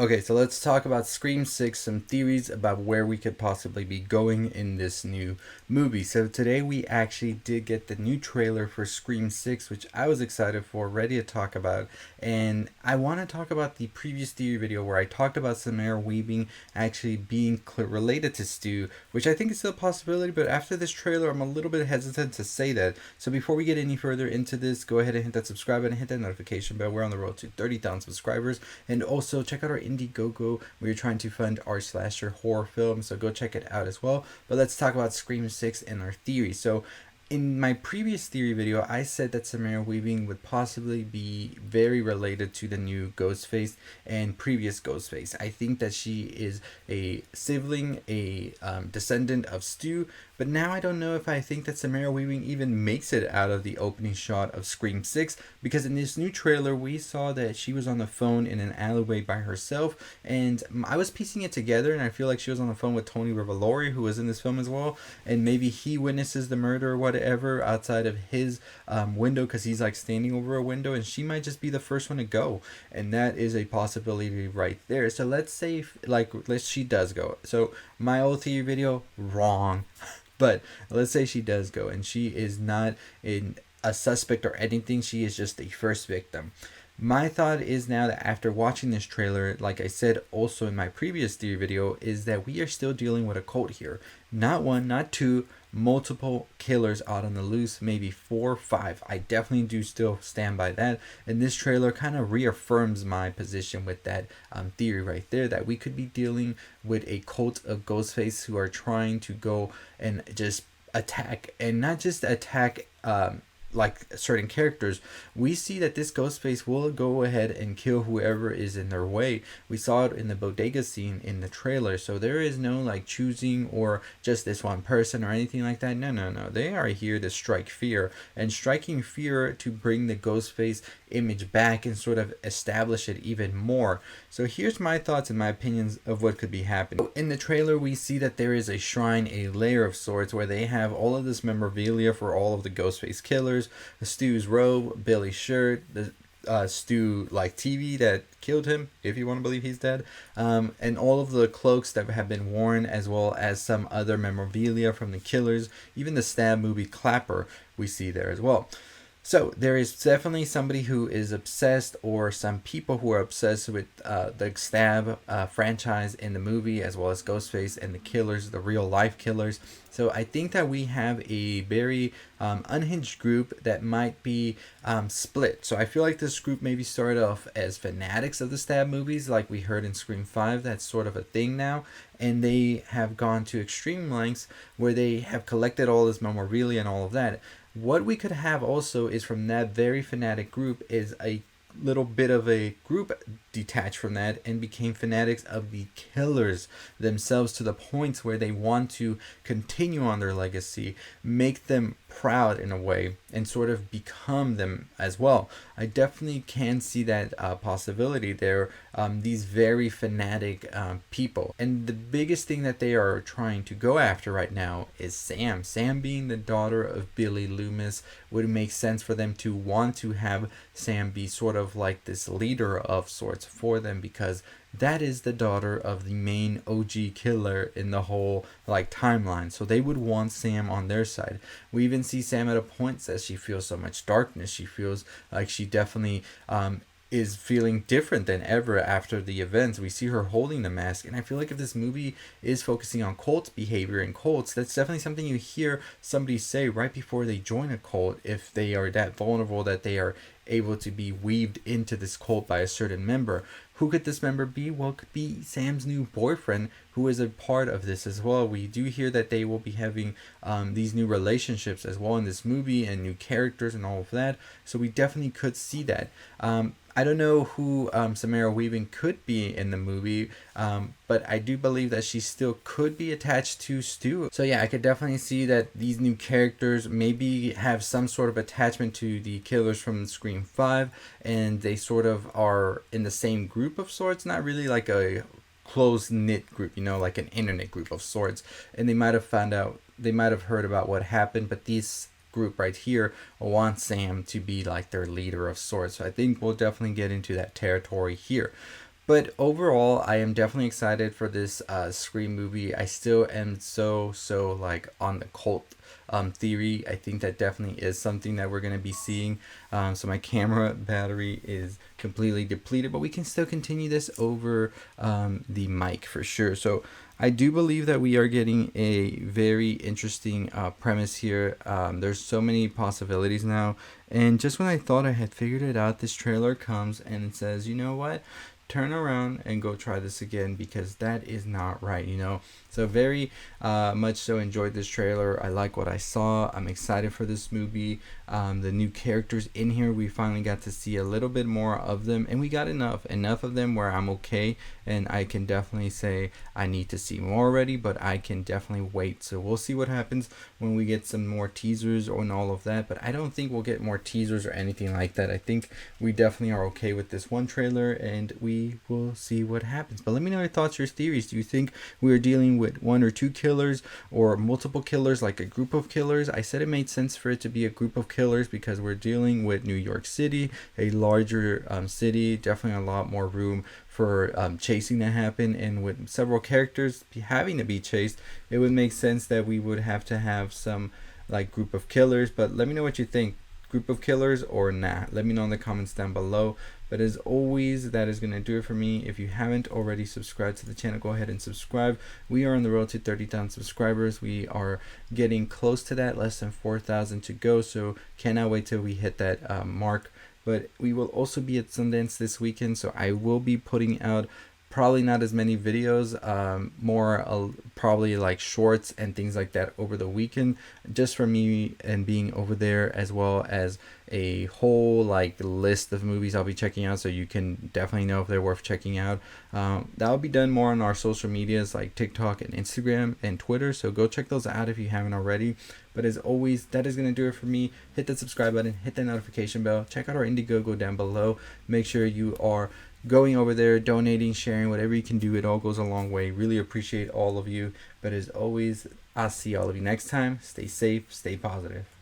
Okay, so let's talk about Scream 6, some theories about where we could possibly be going in this new movie. So today we actually did get the new trailer for Scream 6, which I was excited for, ready to talk about. And I want to talk about the previous theory video where I talked about Samara Weaving actually being related to Stu, which I think is still a possibility, but after this trailer, I'm a little bit hesitant to say that. So before we get any further into this, go ahead and hit that subscribe button, hit that notification bell. We're on the road to 30,000 subscribers. And also check out our Indiegogo. We're trying to fund our slasher horror film, so go check it out as well. But let's talk about Scream 6 and our theory. So in my previous theory video, I said that Samara Weaving would possibly be very related to the new Ghostface and previous Ghostface. I think that she is a sibling, a descendant of Stu, but now I don't know if I think that Samara Weaving even makes it out of the opening shot of Scream 6, because in this new trailer we saw that she was on the phone in an alleyway by herself, and I was piecing it together, and I feel like she was on the phone with Tony Revolori, who was in this film as well, and maybe he witnesses the murder or whatever outside of his window, because he's like standing over a window, and she might just be the first one to go, and that is a possibility right there. So let's say she does go. So my old theory video, wrong. But let's say she does go and she is not in a suspect or anything. She is just the first victim. My thought is now that after watching this trailer, like I said also in my previous theory video, is that we are still dealing with a cult here. Not one, not two, multiple killers out on the loose, maybe 4 or 5. I definitely do still stand by that. And this trailer kind of reaffirms my position with that theory right there, that we could be dealing with a cult of Ghostface who are trying to go and just attack, and not just attack like certain characters. We see that this Ghostface will go ahead and kill whoever is in their way. We saw it in the bodega scene in the trailer, so there is no like choosing or just this one person or anything like that. No, they are here to strike fear, and striking fear to bring the Ghostface image back and sort of establish it even more. So here's my thoughts and my opinions of what could be happening. In the trailer we see that there is a shrine, a lair of sorts, where they have all of this memorabilia for all of the Ghostface killers, Stu's robe, Billy's shirt, the Stu like TV that killed him, if you want to believe he's dead, and all of the cloaks that have been worn, as well as some other memorabilia from the killers, even the Stab movie clapper we see there as well. So there is definitely somebody who is obsessed, or some people who are obsessed with the Stab franchise in the movie, as well as Ghostface and the killers, the real life killers. So I think that we have a very unhinged group that might be split. So I feel like this group maybe started off as fanatics of the Stab movies, like we heard in Scream 5. That's sort of a thing now. And they have gone to extreme lengths where they have collected all this memorabilia and all of that. What we could have also is, from that very fanatic group, is a little bit of a group detached from that and became fanatics of the killers themselves, to the points where they want to continue on their legacy, make them proud in a way, and sort of become them as well. I definitely can see that possibility there. These very fanatic people, and the biggest thing that they are trying to go after right now is Sam. Sam being the daughter of Billy Loomis, would make sense for them to want to have Sam be sort of like this leader of sorts for them, because that is the daughter of the main OG killer in the whole like timeline. So they would want Sam on their side. We even see Sam at a point says she feels so much darkness. She feels like she definitely is feeling different than ever after the events. We see her holding the mask, and I feel like if this movie is focusing on cult behavior and cults, that's definitely something you hear somebody say right before they join a cult, if they are that vulnerable that they are able to be weaved into this cult by a certain member. Who could this member be? Well, it could be Sam's new boyfriend, who is a part of this as well. We do hear that they will be having these new relationships as well in this movie, and new characters and all of that. So we definitely could see that. I don't know who Samara Weaving could be in the movie, but I do believe that she still could be attached to Stu. So yeah, I could definitely see that these new characters maybe have some sort of attachment to the killers from Scream 5, and they sort of are in the same group of sorts, not really like a close-knit group, like an internet group of sorts, and they might have heard about what happened, but these group right here wants Sam to be like their leader of sorts. So I think we'll definitely get into that territory here. But overall, I am definitely excited for this Scream movie. I still am so like on the cult theory. I think that definitely is something that we're gonna be seeing. So my camera battery is completely depleted, but we can still continue this over the mic for sure. So I do believe that we are getting a very interesting premise here. There's so many possibilities now, and just when I thought I had figured it out, this trailer comes and it says, you know what? Turn around and go try this again, because that is not right, you know. So very much so enjoyed this trailer. I like what I saw. I'm excited for this movie. The new characters in here, we finally got to see a little bit more of them, and we got enough of them where I'm okay, and I can definitely say I need to see more already, but I can definitely wait. So we'll see what happens when we get some more teasers and all of that, but I don't think we'll get more teasers or anything like that. I think we definitely are okay with this one trailer, and we will see what happens. But let me know your thoughts, your theories. Do you think we are dealing with one or two killers, or multiple killers, like a group of killers? I said it made sense for it to be a group of killers because we're dealing with New York City, a larger city, definitely a lot more room for chasing to happen, and with several characters having to be chased, it would make sense that we would have to have some like group of killers. But let me know what you think, group of killers or not. Let me know in the comments down below. But as always, that is going to do it for me. If you haven't already subscribed to the channel, go ahead and subscribe. We are on the road to 30,000 subscribers. We are getting close to that, less than 4,000 to go, so cannot wait till we hit that mark. But we will also be at Sundance this weekend, so I will be putting out probably not as many videos, more probably like shorts and things like that over the weekend, just for me and being over there, as well as a whole like list of movies I'll be checking out, so you can definitely know if they're worth checking out. That'll be done more on our social medias like TikTok and Instagram and Twitter, so go check those out if you haven't already. But as always, that is going to do it for me. Hit that subscribe button, hit that notification bell, check out our Indiegogo down below. Make sure you are going over there, donating, sharing, whatever you can do. It all goes a long way. Really appreciate all of you. But as always, I'll see all of you next time. Stay safe, stay positive.